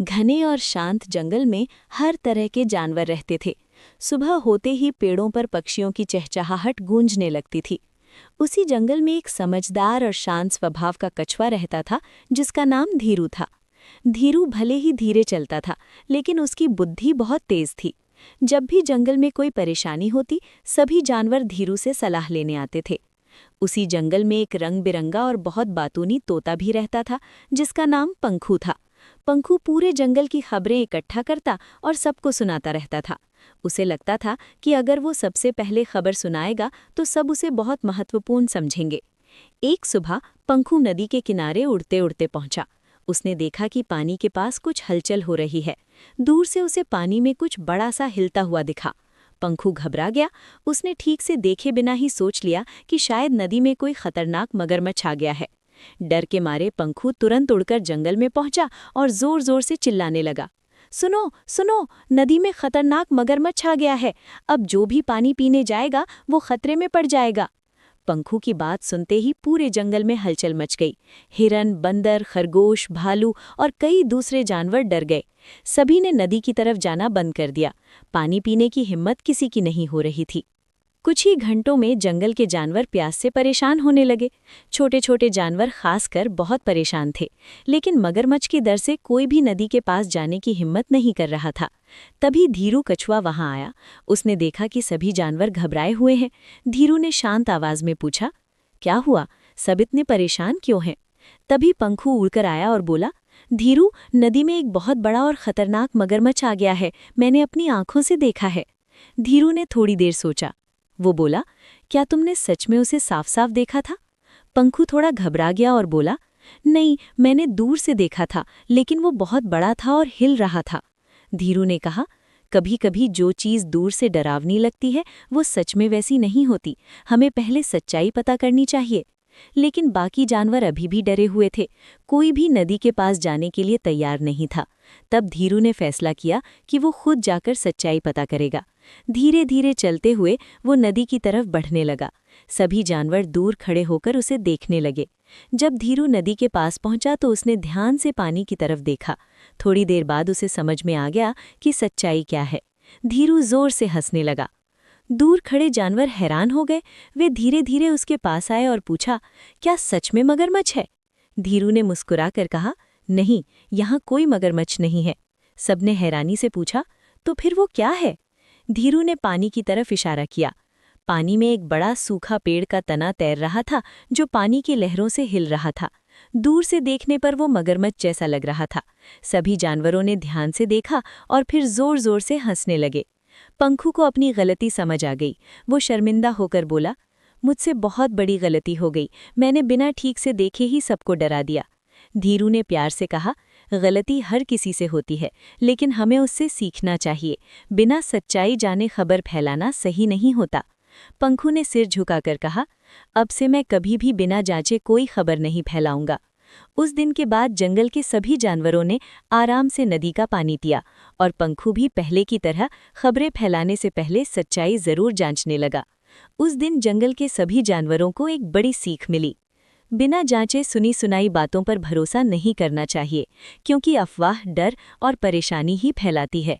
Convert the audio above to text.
घने और शांत जंगल में हर तरह के जानवर रहते थे। सुबह होते ही पेड़ों पर पक्षियों की चहचहाहट गूंजने लगती थी। उसी जंगल में एक समझदार और शांत स्वभाव का कछुआ रहता था, जिसका नाम धीरू था। धीरू भले ही धीरे चलता था, लेकिन उसकी बुद्धि बहुत तेज थी। जब भी जंगल में कोई परेशानी होती, सभी जानवर धीरू से सलाह लेने आते थे। उसी जंगल में एक रंग बिरंगा और बहुत बातूनी तोता भी रहता था, जिसका नाम पंखू था। पंखू पूरे जंगल की खबरें इकट्ठा करता और सबको सुनाता रहता था। उसे लगता था कि अगर वो सबसे पहले खबर सुनाएगा तो सब उसे बहुत महत्वपूर्ण समझेंगे। एक सुबह पंखू नदी के किनारे उड़ते उड़ते पहुंचा। उसने देखा कि पानी के पास कुछ हलचल हो रही है। दूर से उसे पानी में कुछ बड़ा सा हिलता हुआ दिखा। पंखू घबरा गया। उसने ठीक से देखे बिना ही सोच लिया कि शायद नदी में कोई खतरनाक मगरमच्छ आ गया है। डर के मारे पंखू तुरंत उड़कर जंगल में पहुंचा और जोर जोर से चिल्लाने लगा, सुनो सुनो, नदी में खतरनाक मगरमच्छ आ गया है। अब जो भी पानी पीने जाएगा वो खतरे में पड़ जाएगा। पंखू की बात सुनते ही पूरे जंगल में हलचल मच गई। हिरन, बंदर, खरगोश, भालू और कई दूसरे जानवर डर गए। सभी ने नदी की तरफ जाना बंद कर दिया। पानी पीने की हिम्मत किसी की नहीं हो रही थी। कुछ ही घंटों में जंगल के जानवर प्यास से परेशान होने लगे। छोटे छोटे जानवर खासकर बहुत परेशान थे, लेकिन मगरमच्छ के डर से कोई भी नदी के पास जाने की हिम्मत नहीं कर रहा था। तभी धीरू कछुआ वहां आया। उसने देखा कि सभी जानवर घबराए हुए हैं। धीरू ने शांत आवाज में पूछा, क्या हुआ, सब इतने परेशान क्यों हैं? तभी पंखू उड़कर आया और बोला, धीरू, नदी में एक बहुत बड़ा और खतरनाक मगरमच्छ आ गया है। मैंने अपनी आंखों से देखा है। धीरू ने थोड़ी देर सोचा। वो बोला, क्या तुमने सच में उसे साफ साफ देखा था? पंखू थोड़ा घबरा गया और बोला, नहीं, मैंने दूर से देखा था, लेकिन वो बहुत बड़ा था और हिल रहा था। धीरू ने कहा, कभी कभी जो चीज़ दूर से डरावनी लगती है वो सच में वैसी नहीं होती। हमें पहले सच्चाई पता करनी चाहिए। लेकिन बाकी जानवर अभी भी डरे हुए थे। कोई भी नदी के पास जाने के लिए तैयार नहीं था। तब धीरू ने फैसला किया कि वो खुद जाकर सच्चाई पता करेगा। धीरे धीरे चलते हुए वो नदी की तरफ बढ़ने लगा। सभी जानवर दूर खड़े होकर उसे देखने लगे। जब धीरू नदी के पास पहुंचा तो उसने ध्यान से पानी की तरफ देखा। थोड़ी देर बाद उसे समझ में आ गया कि सच्चाई क्या है। धीरू जोर से हंसने लगा। दूर खड़े जानवर हैरान हो गए। वे धीरे धीरे उसके पास आए और पूछा, क्या सच में मगरमच्छ है? धीरू ने मुस्कुराकर कहा, नहीं, यहाँ कोई मगरमच्छ नहीं है। सबने हैरानी से पूछा, तो फिर वो क्या है? धीरू ने पानी की तरफ इशारा किया। पानी में एक बड़ा सूखा पेड़ का तना तैर रहा था, जो पानी की लहरों से हिल रहा था। दूर से देखने पर वो मगरमच्छ जैसा लग रहा था। सभी जानवरों ने ध्यान से देखा और फिर जोर जोर से हंसने लगे। पंखू को अपनी गलती समझ आ गई। वो शर्मिंदा होकर बोला, मुझसे बहुत बड़ी गलती हो गई। मैंने बिना ठीक से देखे ही सबको डरा दिया। धीरू ने प्यार से कहा, गलती हर किसी से होती है, लेकिन हमें उससे सीखना चाहिए। बिना सच्चाई जाने खबर फैलाना सही नहीं होता। पंखू ने सिर झुकाकर कहा, अब से मैं कभी भी बिना जांचे कोई खबर नहीं फैलाऊंगा। उस दिन के बाद जंगल के सभी जानवरों ने आराम से नदी का पानी पिया और पंखू भी पहले की तरह खबरें फैलाने से पहले सच्चाई जरूर जांचने लगा। उस दिन जंगल के सभी जानवरों को एक बड़ी सीख मिली। बिना जांचे सुनी सुनाई बातों पर भरोसा नहीं करना चाहिए, क्योंकि अफवाह डर और परेशानी ही फैलाती है।